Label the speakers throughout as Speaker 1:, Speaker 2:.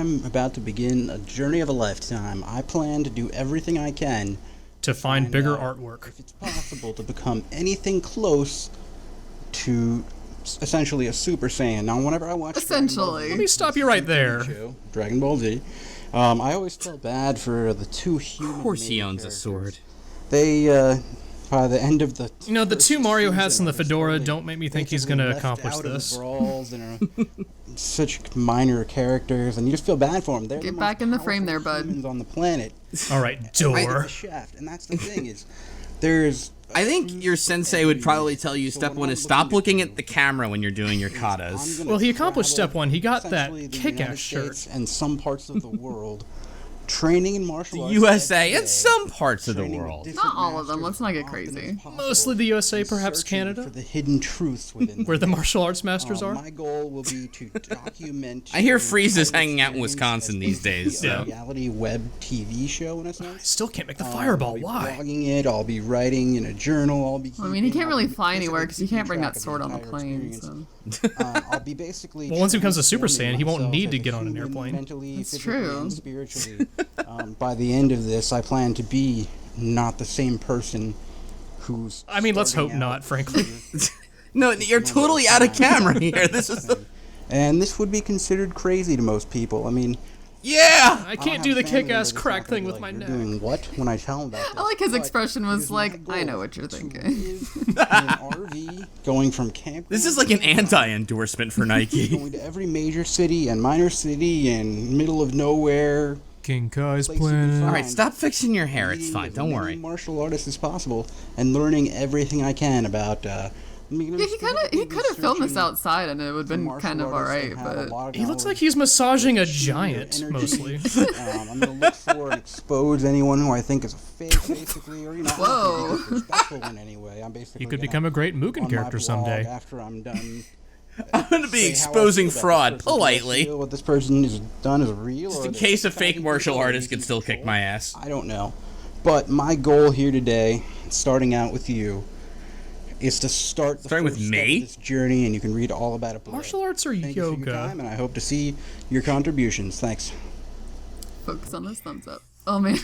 Speaker 1: I'm about to begin a journey of a lifetime. I plan to do everything I can
Speaker 2: to find bigger artwork.
Speaker 1: If it's possible to become anything close to essentially a Super Saiyan. Now, whenever I watch
Speaker 3: essentially,
Speaker 2: let me stop you right there.
Speaker 1: Dragon Ball Z. I always felt bad for the two human.
Speaker 4: Of course, he owns a sword.
Speaker 1: They, by the end of the
Speaker 2: the two Mario hats and the fedora don't make me think he's going to accomplish this.
Speaker 1: Brawls and such minor characters, and you just feel bad for them. They're
Speaker 3: Get back in the frame there, bud.
Speaker 1: Humans on the planet.
Speaker 2: All right, door.
Speaker 1: Shaft, and that's the thing is, there's.
Speaker 4: I think your sensei would probably tell you step one is stop looking at the camera when you're doing your katas.
Speaker 2: Well, he accomplished step one. He got that kick-ass shirt.
Speaker 1: And some parts of the world. Training in martial arts.
Speaker 4: USA and some parts of the world.
Speaker 3: Not all of them. Let's not get crazy.
Speaker 2: Mostly the USA, perhaps Canada.
Speaker 1: For the hidden truths within
Speaker 2: where the martial arts masters are.
Speaker 1: My goal will be to document.
Speaker 4: I hear Frieza's hanging out in Wisconsin these days.
Speaker 1: A reality web TV show in a sense.
Speaker 2: I still can't make the fireball. Why?
Speaker 1: I'll be blogging it. I'll be writing in a journal.
Speaker 3: I mean, he can't really fly anywhere because you can't bring that sword on the plane. So.
Speaker 1: I'll be basically.
Speaker 2: Well, once he becomes a Super Saiyan, he won't need to get on an airplane.
Speaker 1: Mentally,
Speaker 3: that's true.
Speaker 1: And spiritually. By the end of this, I plan to be not the same person who's.
Speaker 2: I mean, let's hope not, frankly.
Speaker 4: No, you're totally out of camera here. This is the.
Speaker 1: And this would be considered crazy to most people. I mean.
Speaker 4: Yeah!
Speaker 2: I can't do the kick-ass crack thing with my neck.
Speaker 1: Doing what when I tell him about this?
Speaker 3: I like his expression was like, I know what you're thinking.
Speaker 1: An RV, going from camp.
Speaker 4: This is like an anti-endorsement for Nike.
Speaker 1: Going to every major city and minor city and middle of nowhere.
Speaker 2: King Kai's planet.
Speaker 4: Alright, stop fixing your hair. It's fine. Don't worry.
Speaker 1: Martial artist as possible and learning everything I can about.
Speaker 3: Yeah, he could have filmed this outside and it would have been kind of alright, but
Speaker 2: he looks like he's massaging a giant mostly.
Speaker 1: I'm gonna look for and expose anyone who I think is a fake, basically, or
Speaker 3: whoa,
Speaker 1: disrespectful in any way. I'm basically.
Speaker 2: He could become a great Mugen character someday.
Speaker 1: After I'm done.
Speaker 4: I'm gonna be exposing fraud politely.
Speaker 1: What this person has done is real.
Speaker 4: Just in case a fake martial artist could still kick my ass.
Speaker 1: I don't know, but my goal here today, starting out with you. Is to start the
Speaker 4: starting with me
Speaker 1: this journey, and you can read all about it below.
Speaker 2: Martial arts or
Speaker 1: Thank you for your time, and I hope to see your contributions. Thanks.
Speaker 3: Focus on this thumbs up. Oh man.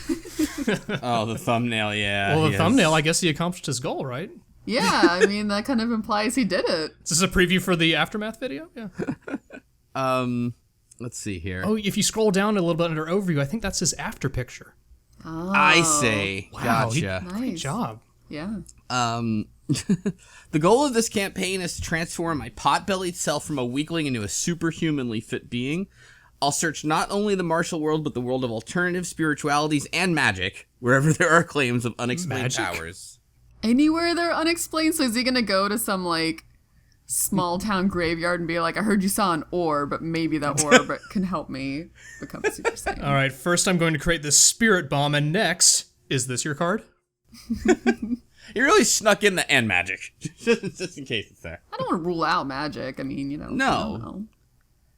Speaker 4: Oh, the thumbnail, yeah.
Speaker 2: Well, the thumbnail, I guess he accomplished his goal, right?
Speaker 3: Yeah, I mean that kind of implies he did it.
Speaker 2: Is this a preview for the aftermath video? Yeah.
Speaker 4: Let's see here.
Speaker 2: Oh, if you scroll down a little bit under overview, I think that's his after picture.
Speaker 3: Oh.
Speaker 4: I see.
Speaker 2: Wow,
Speaker 4: gotcha.
Speaker 2: Great job.
Speaker 3: Yeah.
Speaker 4: The goal of this campaign is to transform my pot-bellied self from a weakling into a superhumanly fit being. I'll search not only the martial world, but the world of alternative spiritualities and magic, wherever there are claims of unexplained powers.
Speaker 3: Anywhere they're unexplained, so is he gonna go to some, like, small town graveyard and be like, I heard you saw an orb, but maybe that orb can help me become a Super Saiyan.
Speaker 2: All right, first I'm going to create this spirit bomb, and next, is this your card?
Speaker 4: He really snuck in the and magic, just in case it's there.
Speaker 3: I don't want to rule out magic. I mean,
Speaker 4: No.
Speaker 3: I don't know.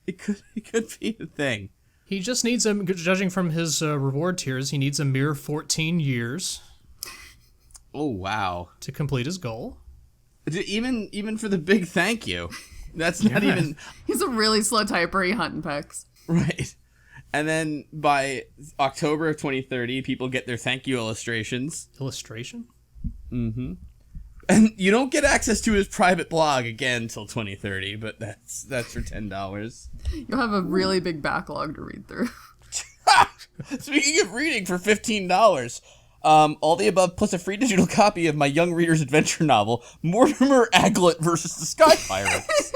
Speaker 4: It could be a thing.
Speaker 2: He just needs, judging from his reward tiers, he needs a mere 14 years.
Speaker 4: Oh, wow.
Speaker 2: To complete his goal.
Speaker 4: Even for the big thank you. That's not even...
Speaker 3: He's a really slow typer, he hunt and pecks.
Speaker 4: Right. And then by October of 2030, people get their thank you illustrations.
Speaker 2: Illustration?
Speaker 4: Mm-hmm. And you don't get access to his private blog again until 2030, but that's for $10.
Speaker 3: You'll have a really big backlog to read through.
Speaker 4: Speaking of reading for $15, all the above plus a free digital copy of my young reader's adventure novel, Mortimer Aglet versus the Sky Pirates.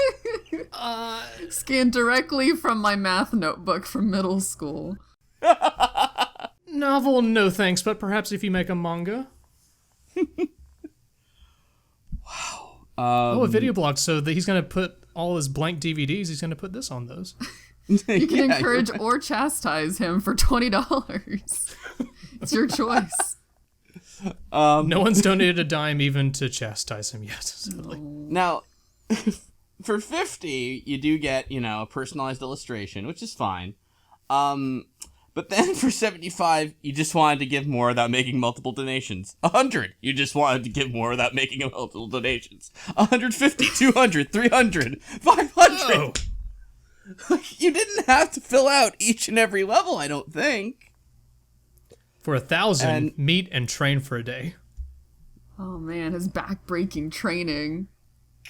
Speaker 3: Scanned directly from my math notebook from middle school.
Speaker 2: Novel, no thanks, but perhaps if you make a manga.
Speaker 4: Wow.
Speaker 2: A video blog, so that he's going to put all his blank DVDs, he's going to put this on those.
Speaker 3: You can encourage or chastise him for $20. It's your choice.
Speaker 2: No one's donated a dime even to chastise him yet. So.
Speaker 4: Now, for $50, you do get, a personalized illustration, which is fine. But then for $75, you just wanted to give more without making multiple donations. $100, you just wanted to give more without making multiple donations. $150, $200, $300, $500. You didn't have to fill out each and every level, I don't think.
Speaker 2: For 1,000,
Speaker 4: And-
Speaker 2: meet and train for a day.
Speaker 3: Oh man, his back-breaking training.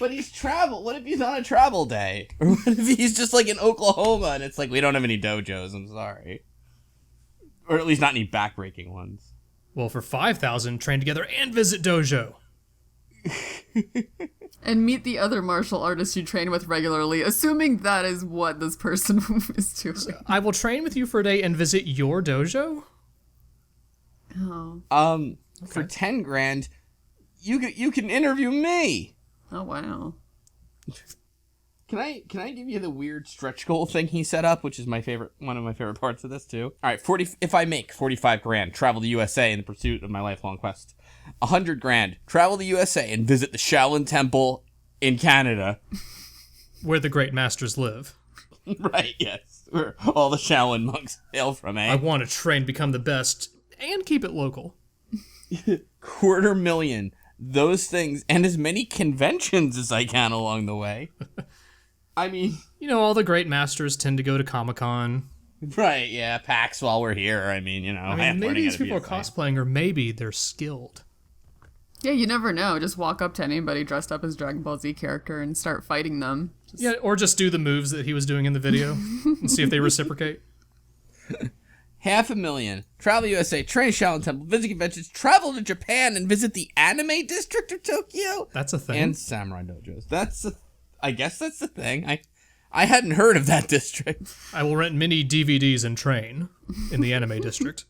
Speaker 4: But he's travel. What if he's on a travel day? Or what if he's just like in Oklahoma and it's like, we don't have any dojos, I'm sorry. Or at least not any backbreaking ones.
Speaker 2: Well, for 5,000, train together and visit dojo.
Speaker 3: And meet the other martial artists you train with regularly, assuming that is what this person is doing.
Speaker 2: I will train with you for a day and visit your dojo?
Speaker 3: Oh.
Speaker 4: For 10 grand, you can interview me.
Speaker 3: Oh wow.
Speaker 4: Can I give you the weird stretch goal thing he set up, which is one of my favorite parts of this too? All right, if I make 45 grand, travel the USA in the pursuit of my lifelong quest. 100 grand, travel the USA and visit the Shaolin Temple in Canada.
Speaker 2: Where the great masters live.
Speaker 4: Right, yes. Where all the Shaolin monks hail from, eh?
Speaker 2: I want to train, become the best, and keep it local.
Speaker 4: 250,000. Those things, and as many conventions as I can along the way. I mean...
Speaker 2: You know, all the great masters tend to go to Comic-Con.
Speaker 4: Right, yeah, PAX while we're here. I mean, you know.
Speaker 2: I mean, maybe these people are cosplaying, or maybe they're skilled.
Speaker 3: Yeah, you never know. Just walk up to anybody dressed up as Dragon Ball Z character and start fighting them.
Speaker 2: Yeah, or just do the moves that he was doing in the video and see if they reciprocate.
Speaker 4: 500,000. Travel USA, train Shaolin Temple, visit conventions, travel to Japan and visit the anime district of Tokyo.
Speaker 2: That's a thing.
Speaker 4: And samurai dojos. I guess that's the thing. I hadn't heard of that district.
Speaker 2: I will rent many DVDs and train in the anime district.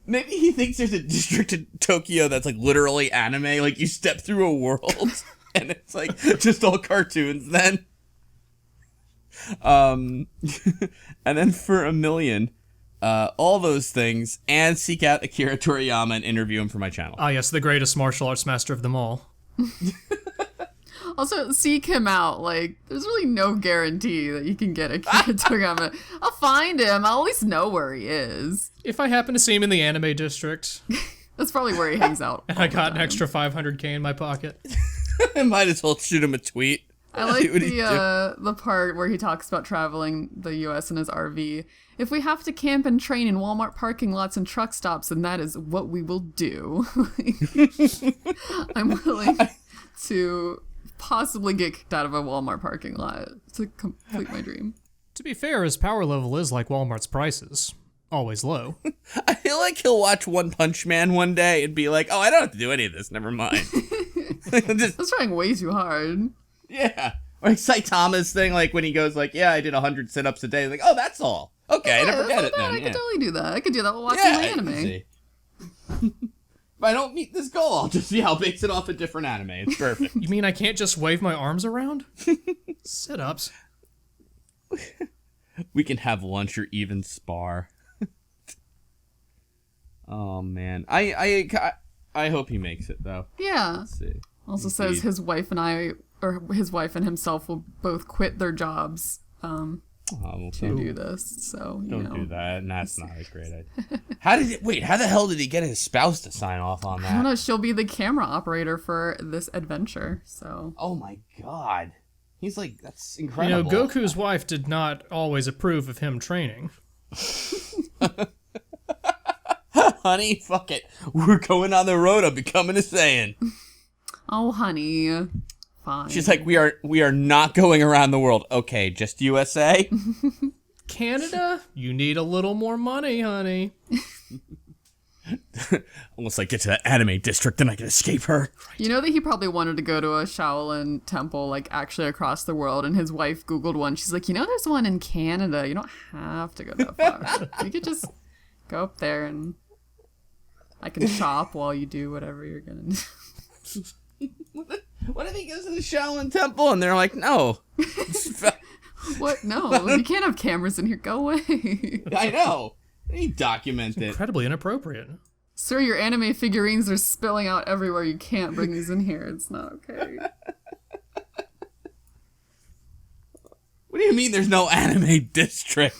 Speaker 4: Maybe he thinks there's a district in Tokyo that's like literally anime. Like you step through a world and it's like just all cartoons then. And then for 1 million, all those things, and seek out Akira Toriyama and interview him for my channel.
Speaker 2: Ah, yes, the greatest martial arts master of them all.
Speaker 3: Also, seek him out. Like, there's really no guarantee that you can get Akira Toriyama. I'll find him. I'll at least know where he is.
Speaker 2: If I happen to see him in the anime district,
Speaker 3: That's probably where he hangs out.
Speaker 2: and I got an extra 500k in my pocket.
Speaker 4: I might as well shoot him a tweet.
Speaker 3: I like
Speaker 4: See what he's
Speaker 3: the part where he talks about traveling the U.S. in his RV. If we have to camp and train in Walmart parking lots and truck stops, then that is what we will do. I'm willing to possibly get kicked out of a Walmart parking lot to complete my dream.
Speaker 2: To be fair, his power level is like Walmart's prices. Always low.
Speaker 4: I feel like he'll watch One Punch Man one day and be like, oh, I don't have to do any of this. Never mind. Just,
Speaker 3: That's trying way too hard.
Speaker 4: yeah. Or like Saitama's thing, like when he goes like, yeah, I did 100 sit-ups a day. Like, oh, that's all. Okay,
Speaker 3: Yeah,
Speaker 4: I never
Speaker 3: that's
Speaker 4: get
Speaker 3: not
Speaker 4: it
Speaker 3: bad.
Speaker 4: then.
Speaker 3: I
Speaker 4: Yeah.
Speaker 3: could totally do that. I could do that while watching
Speaker 4: Yeah,
Speaker 3: my
Speaker 4: I can
Speaker 3: anime.
Speaker 4: see. If I don't meet this goal, I'll just see how based it off a different anime. It's perfect.
Speaker 2: You mean I can't just wave my arms around? Sit-ups.
Speaker 4: We can have lunch or even spar. Oh man, I hope he makes it though.
Speaker 3: Yeah.
Speaker 4: Let's see.
Speaker 3: Also says his wife and himself will both quit their jobs
Speaker 4: Oh, well,
Speaker 3: to do this. So you
Speaker 4: don't
Speaker 3: know.
Speaker 4: do that. And that's not a great idea. How the hell did he get his spouse to sign off on
Speaker 3: I don't
Speaker 4: that?
Speaker 3: know. She'll be the camera operator for this adventure. So
Speaker 4: Oh my god. He's like, that's
Speaker 2: You
Speaker 4: incredible.
Speaker 2: know, Goku's wife did not always approve of him training.
Speaker 4: Honey, fuck it. We're going on the road. I'm becoming a Saiyan.
Speaker 3: oh honey, fine.
Speaker 4: She's like, we are not going around the world. Okay, just USA?
Speaker 2: Canada? You need a little more money, honey.
Speaker 4: Unless I get to that anime district, then I can escape her.
Speaker 3: You know that he probably wanted to go to a Shaolin temple, like actually across the world, and his wife Googled one. She's like, you know, there's one in Canada. You don't have to go that far. You could just go up there and I can shop while you do whatever you're gonna do.
Speaker 4: What if he goes to the Shaolin Temple and they're like, no.
Speaker 3: What? No, you can't have cameras in here. Go away.
Speaker 4: I know. He documented it.
Speaker 2: Incredibly inappropriate.
Speaker 3: Sir, your anime figurines are spilling out everywhere. You can't bring these in here. It's not okay.
Speaker 4: What do you mean there's no anime district?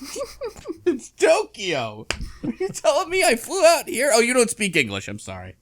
Speaker 4: It's Tokyo. Are you telling me I flew out here? Oh, you don't speak English. I'm sorry.